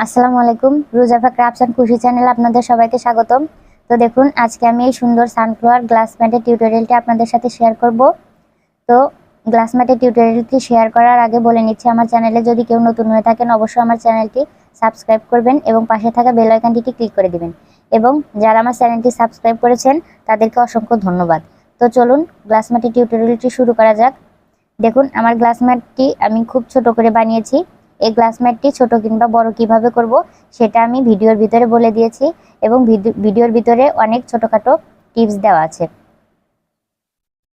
আসসালামু আলাইকুম। রুজাফা crafts and খুশি চ্যানেলে আপনাদের সবাইকে স্বাগতম। তো দেখুন, আজকে আমি এই সুন্দর সানফ্লাওয়ার গ্লাস ম্যাটের টিউটোরিয়ালটি আপনাদের সাথে শেয়ার করব। তো গ্লাস ম্যাটের টিউটোরিয়ালটি শেয়ার করার আগে বলে নিচ্ছি, আমার চ্যানেলে যদি কেউ নতুন হয়ে থাকেন অবশ্যই আমার চ্যানেলটি সাবস্ক্রাইব করবেন এবং পাশে থাকা বেল আইকনটি ক্লিক করে দিবেন। এবং যারা আমার চ্যানেলটি সাবস্ক্রাইব করেছেন তাদেরকে অসংখ্য ধন্যবাদ। তো চলুন গ্লাস ম্যাটের টিউটোরিয়ালটি শুরু করা যাক। দেখুন, আমার গ্লাস ম্যাটটি আমি খুব ছোট করে বানিয়েছি। এই গ্লাস ম্যাটটি ছোট কিংবা বড় কিভাবে করব সেটা আমি ভিডিওর ভিতরে বলে দিয়েছি এবং ভিডিওর ভিতরে অনেক ছোটখাটো টিপস দেওয়া আছে।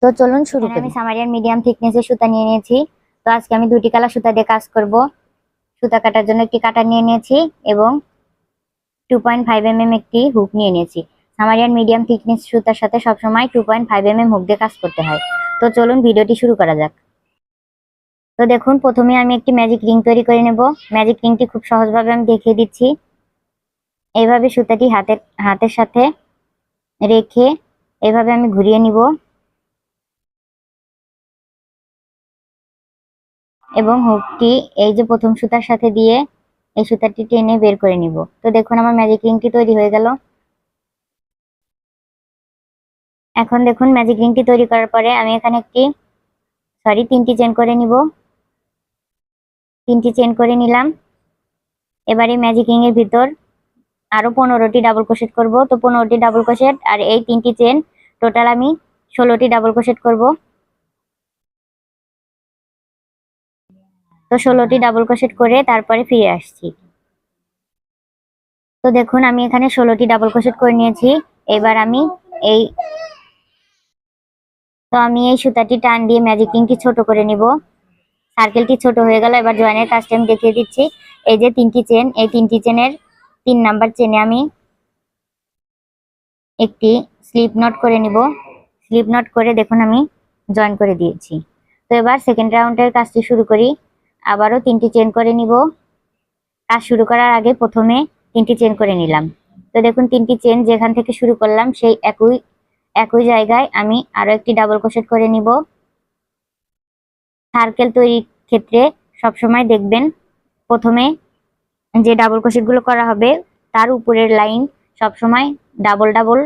তো চলুন শুরু করি। আমি সামারিয়ান মিডিয়াম থিকনেসের সুতা নিয়ে নিয়েছি। তো আজকে আমি দুটি কালার সুতা দিয়ে কাজ করব। সুতা কাটার জন্য একটি কাটার নিয়ে নিয়েছি এবং 2.5 mm একটি হুক নিয়ে নিয়েছি। সামারিয়ান মিডিয়াম থিকনেস সুতার সাথে সবসময় 2.5 mm হুক দিয়ে কাজ করতে হয়। তো চলুন ভিডিওটি শুরু করা যাক। তো দেখুন, প্রথমে আমি একটি ম্যাজিক রিং তৈরি করে নেব। ম্যাজিক রিংটি খুব সহজভাবে আমি দেখিয়ে দিচ্ছি। এইভাবে সুতাটি হাতের সাথে রেখে এইভাবে আমি ঘুরিয়ে নিব এবং হুকটি এই যে প্রথম সুতার সাথে দিয়ে এই সুতাটি টেনে বের করে নিব। তো দেখুন, আমার ম্যাজিক রিংটি তৈরি হয়ে গেল। এখন দেখুন, ম্যাজিক রিংটি তৈরি করার পরে আমি এখানে তিনটি চেন করে নিব। তিনটি চেন করে নিলাম। এবারে ম্যাজিক রিং এর ভিতর আরো 15টি ডাবল ক্রোশেট করব। তো 15টি ডাবল ক্রোশেট আর এই তিনটি চেন, টোটাল আমি 16টি ডাবল ক্রোশেট করব। তো 16টি ডাবল ক্রোশেট করে তারপরে ফিরে আসছি। তো দেখুন, আমি এখানে 16টি ডাবল ক্রোশেট করে নিয়েছি। এবার আমি এই সুতাটি টান দিয়ে ম্যাজিক রিংটি ছোট করে নিব। সার্কেলটি ছোট হয়ে গেল। এবার জয়েনের কাজটা আমি দেখিয়ে দিচ্ছি। এই যে তিনটি চেন, এই তিনটি চেনের 3 নাম্বার চেনে আমি একটি স্লিপ নট করে নিব। স্লিপ নট করে দেখুন আমি জয়েন করে দিয়েছি। তো এবার সেকেন্ড রাউন্ডের কাজটি শুরু করি। আবারও 3টি চেন করে নিব। কাজ শুরু করার আগে প্রথমে 3টি চেন করে নিলাম। তো দেখুন, 3টি চেন যেখান থেকে শুরু করলাম সেই একই জায়গায় আমি আরো একটি ডাবল ক্রোশেট করে নিব। সার্কেল তৈরির ক্ষেত্রে সবসময় দেখবেন প্রথমে যে ডাবল ক্রোশেট গুলো করা হবে তার উপরের লাইন সবসময় ডাবল ডাবল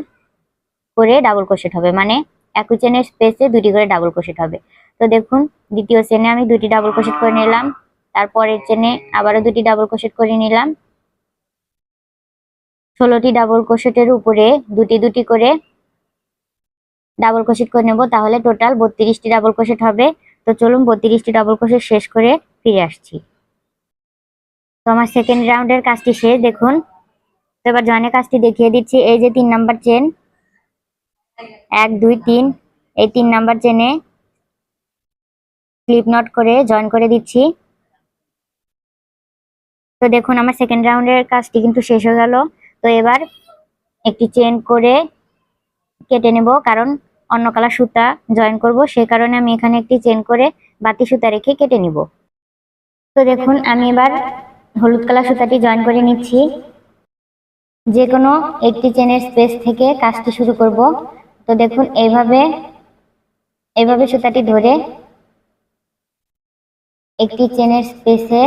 করে ডাবল ক্রোশেট হবে, মানে একই চেনের স্পেসে দুটি করে ডাবল ক্রোশেট হবে। তো দেখুন, দ্বিতীয় চেনে আমি দুটি ডাবল ক্রোশেট করে নিলাম। তারপরের চেনে আবারও দুটি ডাবল ক্রোশেট করে নিলাম। 16টি ডাবল ক্রোশেটের উপরে দুটি দুটি করে ডাবল ক্রোশেট করে নেব, তাহলে টোটাল 32টি ডাবল ক্রোশেট হবে। তো চলুন 32টি ডাবল ক্রোশেট শেষ করে ফিরে আসছি। তো আমার সেকেন্ড রাউন্ডের কাজটি শেষ। দেখুন, তো এবার জয়েনের কাজটি দেখিয়ে দিচ্ছি। এই যে 3 নাম্বার চেন, 1 2 3, এই 3 নাম্বার চেনে স্লিপ নট করে জয়েন করে দিচ্ছি। তো দেখুন, আমার সেকেন্ড রাউন্ডের কাজটি কিন্তু শেষ হয়ে গেল। তো এবার একটি চেন করে কেটে নেব, কারণ অন্য কালার সুতা জয়েন করব, সেই কারণে আমি এখানে একটি চেন করে বাতি সুতা রেখে কেটে নিব। তো দেখুন, আমি এবার হলুদ কালার সুতাটি জয়েন করে নিচ্ছি। যে কোনো একটি চেনের স্পেস থেকে কাজটি শুরু করব। তো দেখুন, এইভাবে সুতাটি ধরে একটি চেনের স্পেসে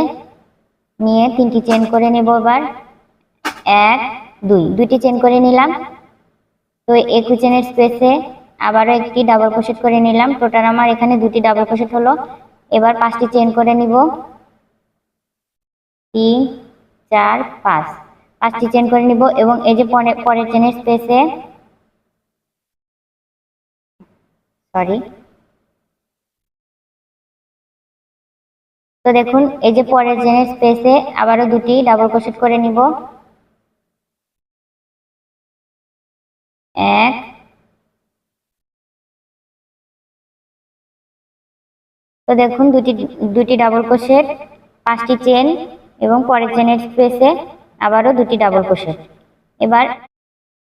নিয়ে 3টি চেন করে নেব। এবার 1 2, দুটি চেন করে নিলাম। তো একই চেনের স্পেসে আবারও একটি ডাবল ক্রোশেট করে নিলাম। টোটাল আমার এখানে 2টি ডাবল ক্রোশেট হলো। এবার 5টি চেন করে নিব। 3 4 5, 5টি চেন করে নিব এবং এই যে পরের চেনের স্পেসে তো দেখুন, এই যে পরের চেনের স্পেসে আবারও দুটি ডাবল ক্রোশেট করে নিব। 1 তো দেখুন, দুটি ডাবল ক্রোশেট, 5টি চেন এবং পরের চেনের স্পেসে আবারও দুটি ডাবল ক্রোশেট। এবার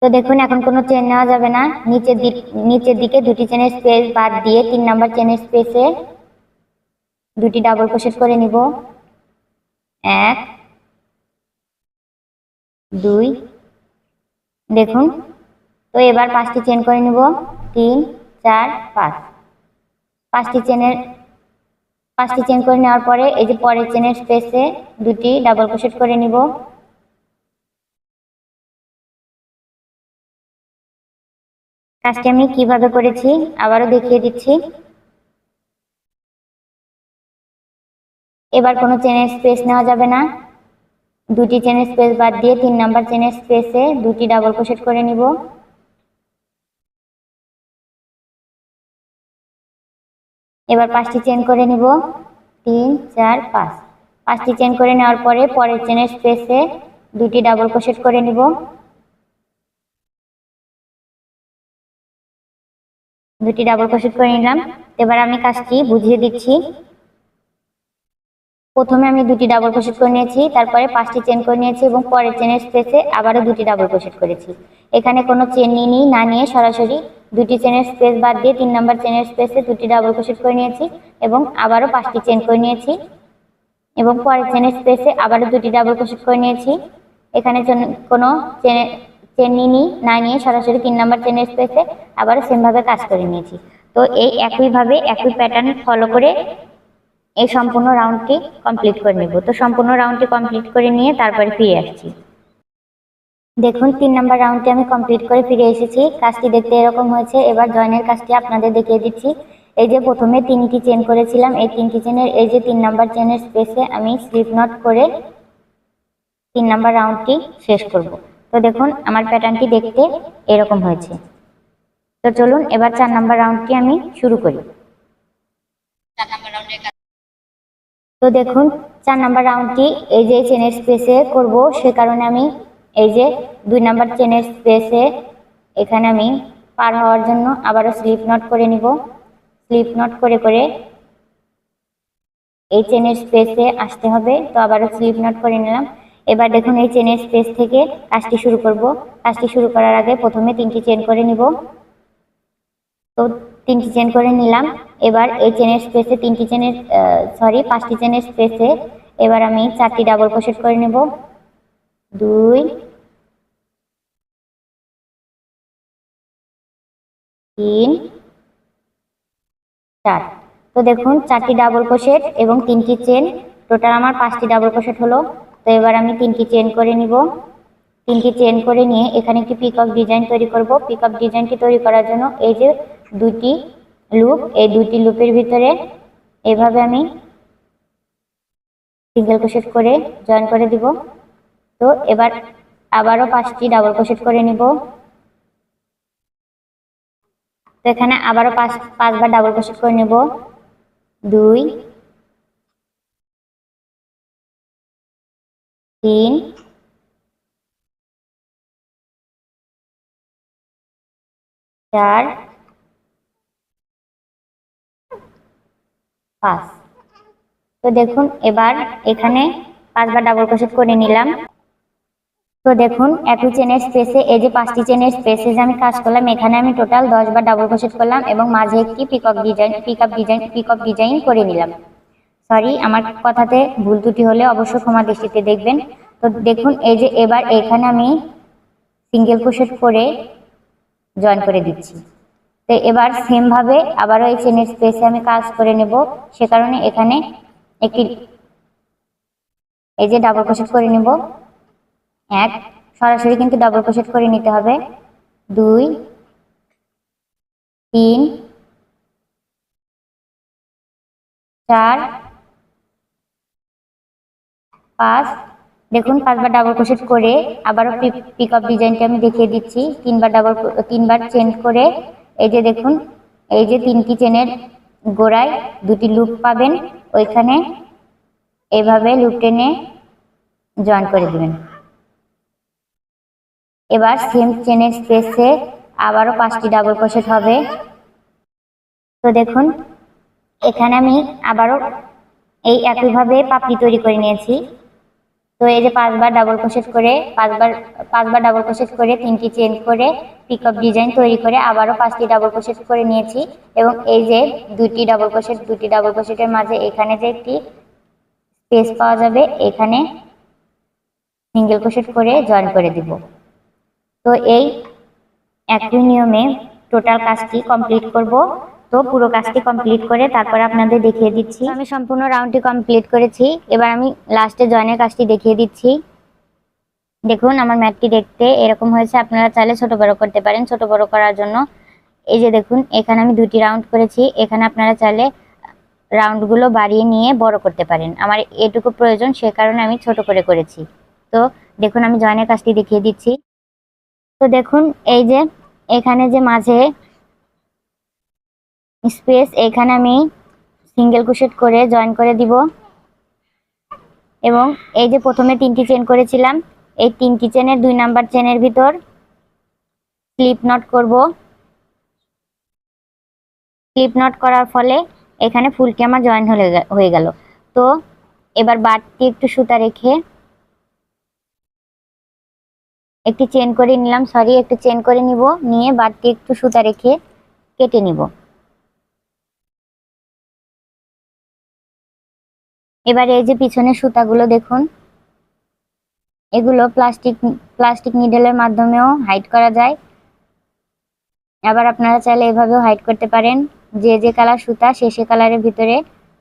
তো দেখুন, এখন কোনো চেন নেওয়া যাবে না। নিচের দিকে দুটি চেনের স্পেস বাদ দিয়ে 3 নাম্বার চেনের স্পেসে দুটি ডাবল ক্রোশেট করে নিব। 1 2, দেখুন। তো এবার 5টি চেন করে নিব। 3 4 5, 5টি চেন করে নেওয়ার পরে এই যে পরের চেনের স্পেসে দুটি ডাবল ক্রোশেট করে নিব। কাজটি আমি কিভাবে করেছি আবারও দেখিয়ে দিচ্ছি। এবার কোনো চেনের স্পেস নেওয়া যাবে না, দুটি চেনের স্পেস বাদ দিয়ে 3 নাম্বার চেনের স্পেসে দুটি ডাবল ক্রোশেট করে নিব। এবার 5টি চেন করে নিব, 3 4 5। 5টি চেন করে নেওয়ার পরে পরের চেনের স্পেসে দুটি ডাবল ক্রোশেট করে নিব। দুটি ডাবল ক্রোশেট করে নিলাম। এবার আমি কাজটি বুঝিয়ে দিচ্ছি। প্রথমে আমি দুটি ডাবল ক্রোশেট করে নিয়েছি, তারপরে 5টি চেন করে নিয়েছি এবং পরের চেনের স্পেসে আবারও দুটি ডাবল ক্রোশেট করেছি। এখানে কোনো চেন নিয়ে না নিয়ে সরাসরি দুটি চেনের স্পেস বাদ দিয়ে 3 নাম্বার চেনের স্পেসে দুটি ডাবল ক্রোশেট করে নিয়েছি এবং আবারও 5টি চেন করে নিয়েছি এবং পরের চেনের স্পেসে আবারও দুটি ডাবল ক্রোশেট করে নিয়েছি। এখানে কোনো চেন না নিয়ে সরাসরি 3 নাম্বার চেনের স্পেসে আবারও সেমভাবে কাজ করে নিয়েছি। তো এই একইভাবে একই প্যাটার্ন ফলো করে এই সম্পূর্ণ রাউন্ডটি কমপ্লিট করে নেব। তো সম্পূর্ণ রাউন্ডটি কমপ্লিট করে নিয়ে তারপরে ফিরে আসছি। দেখুন 3 নাম্বার রাউন্ডটি আমি কমপ্লিট করে ফিরে এসেছি। কাজটি দেখতে এরকম হয়েছে। এবার জয়েনের কাজটি আপনাদের দেখিয়ে দিচ্ছি। এই যে প্রথমে 3টি চেন করেছিলাম, এই 3টি চেনের এই যে 3 নাম্বার চেনের স্পেসে আমি স্লিপ নট করে 3 নাম্বার রাউন্ডটি শেষ করব। তো দেখুন আমার প্যাটার্নটি দেখতে এরকম হয়েছে। তো চলুন এবার 4 নাম্বার রাউন্ডটি আমি শুরু করি। তো দেখুন 4 নাম্বার রাউন্ডটি এই যে চেনের স্পেসে করব, সে কারণে আমি এই যে 2 নাম্বার চেনের স্পেসে এখানে আমি পার হওয়ার জন্য আবারও স্লিপ নট করে নিব। স্লিপ নট করে করে এই চেনের স্পেসে আসতে হবে। তো আবারও স্লিপ নট করে নিলাম। এবার দেখুন এই চেনের স্পেস থেকে কাজটি শুরু করব। কাজটি শুরু করার আগে প্রথমে 3টি চেন করে নিব। তো 3টি চেন করে নিলাম। এবার এই চেনের স্পেসে 5টি চেনের স্পেসে এবার আমি 4টি ডাবল ক্রোশেট করে নেব। 2 3 4। তো দেখুন 4টি ডাবল ক্রোশেট এবং 3টি চেন, টোটাল আমার 5টি ডাবল ক্রোশেট হলো। তো এবার আমি 3টি চেন করে নিব। 3টি চেন করে নিয়ে এখানে একটি পিকক ডিজাইন তৈরি করব। পিকক ডিজাইনটি তৈরি করার জন্য এই যে 2টি লুপ, এই 2টি লুপের ভিতরে এভাবে আমি সিঙ্গেল ক্রোশেট করে জয়েন করে দিব। তো এবার আবারও 5টি ডাবল ক্রোশেট করে নিব। তো এখানে আবারও 5বার ডাবল ক্রোশেট করে নেব। 2 3 4 5। তো দেখুন এবার এখানে 5বার ডাবল ক্রোশেট করে নিলাম। তো দেখুন একই চেনের স্পেসে এই যে 5টি চেনের স্পেসে যে আমি কাজ করলাম, এখানে আমি টোটাল 10বার ডাবল ক্রোশেট করলাম এবং মাঝে একটি পিকক ডিজাইন করে নিলাম। সরি, আমার কথাতে ভুল ত্রুটি হলে অবশ্যই ক্ষমা দৃষ্টিতে দেখবেন। তো দেখুন এই যে এবার এখানে আমি সিঙ্গেল ক্রোশেট করে জয়েন করে দিচ্ছি। তো এবার সেম ভাবে আবারও এই চেনের স্পেসে আমি কাজ করে নেব, সে কারণে এখানে একটি এই যে ডাবল ক্রোশেট করে নেব। সরাসরি কিন্তু ডাবল ক্রোশেট করে নিতে হবে। 2 3 4 5। দেখুন 5বার ডাবল ক্রোশেট করে আবারও পিকআপ ডিজাইনটা আমি দেখিয়ে দিচ্ছি। 3বার চেন করে এই যে দেখুন এই যে 3টি চেনের গোড়ায় 2টি লুপ পাবেন, ওইখানে এইভাবে লুপ টেনে জয়েন করে দিবেন। এবার সেম চেনের স্পেসে আবারও 5টি ডাবল ক্রোশেট হবে। তো দেখুন এখানে আমি আবারও এই একইভাবে পাপড়ি তৈরি করে নিয়েছি। তো এই যে 5বার ডাবল ক্রোশেট করে 5বার ডাবল ক্রোশেট করে 3টি চেন করে পিকআপ ডিজাইন তৈরি করে আবারও 5টি ডাবল ক্রোশেট করে নিয়েছি এবং এই যে 2টি ডাবল ক্রোশেটের মাঝে এখানে যে একটি স্পেস পাওয়া যাবে, এখানে সিঙ্গেল ক্রোশেট করে জয়েন করে দিব। তো এই একই নিয়মে টোটাল কাজটি কমপ্লিট করব। তো পুরো কাজটি কমপ্লিট করে তারপর আপনাদের দেখিয়ে দিচ্ছি। আমি সম্পূর্ণ রাউন্ডটি কমপ্লিট করেছি। এবার আমি লাস্টে জয়েনের কাজটি দেখিয়ে দিচ্ছি। দেখুন আমার ম্যাটটি দেখতে এরকম হয়েছে। আপনারা চাইলে ছোট বড় করতে পারেন। ছোট বড় করার জন্য এই যে দেখুন এখানে আমি 2টি রাউন্ড করেছি। এখানে আপনারা চাইলে রাউন্ডগুলো বাড়িয়ে নিয়ে বড় করতে পারেন। আমার এটুকু প্রয়োজন, সে কারণে আমি ছোট করে করেছি। তো দেখুন আমি জয়েনের কাজটি দেখিয়ে দিচ্ছি। তো দেখুন এই যে এখানে যে মাঝে স্পেস, এখানে আমি সিঙ্গেল ক্রোশেট করে জয়েন করে দিব এবং এই যে প্রথমে 3টি চেন করেছিলাম, এই 3টি চেনের 2 নাম্বার চেনের ভিতর স্লিপ নট করব। স্লিপ নট করার ফলে এখানে ফুলকি আমার জয়েন হয়ে গেল। তো এবার বাড়তি একটু সুতা রেখে একটি চেন করে নিলাম, একটু চেন করে নিব, নিয়ে বাড়তি একটু সুতা রেখে কেটে নিব। এবার এই যে পিছনের সুতাগুলো দেখুন, এগুলো প্লাস্টিক নিডলের মাধ্যমেও হাইড করা যায়। আবার আপনারা চাইলে এভাবেও হাইড করতে পারেন। যে যে কালার সুতা সে কালারের ভিতরে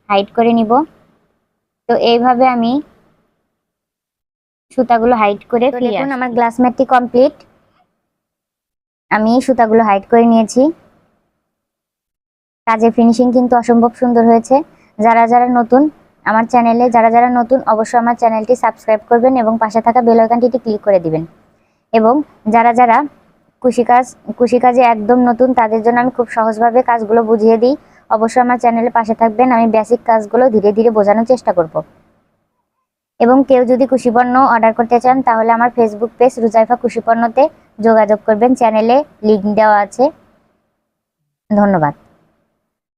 হাইড করে নিব। তো এইভাবে আমি সুতাগুলো হাইড করে দেখুন আমার গ্লাস ম্যাটটি কমপ্লিট। আমি সুতাগুলো হাইড করে নিয়েছি। কাজের ফিনিশিং কিন্তু অসম্ভব সুন্দর হয়েছে। যারা নতুন আমার চ্যানেলে, যারা নতুন অবশ্যই আমার চ্যানেলটি সাবস্ক্রাইব করবেন এবং পাশে থাকা বেল আইকনটি ক্লিক করে দিবেন। এবং যারা কুশি কাজে একদম নতুন, তাদের জন্য আমি খুব সহজভাবে কাজগুলো বুঝিয়ে দিই। অবশ্যই আমার চ্যানেলে পাশে থাকবেন, আমি বেসিক কাজগুলো ধীরে ধীরে বোঝানোর চেষ্টা করব। এবং কেউ যদি কুশিপণ্য অর্ডার করতে চান তাহলে আমার ফেসবুক পেজ রুজাইফা কুশিপণ্যতে যোগাযোগ করবেন, চ্যানেলে লিংক দেওয়া আছে। ধন্যবাদ।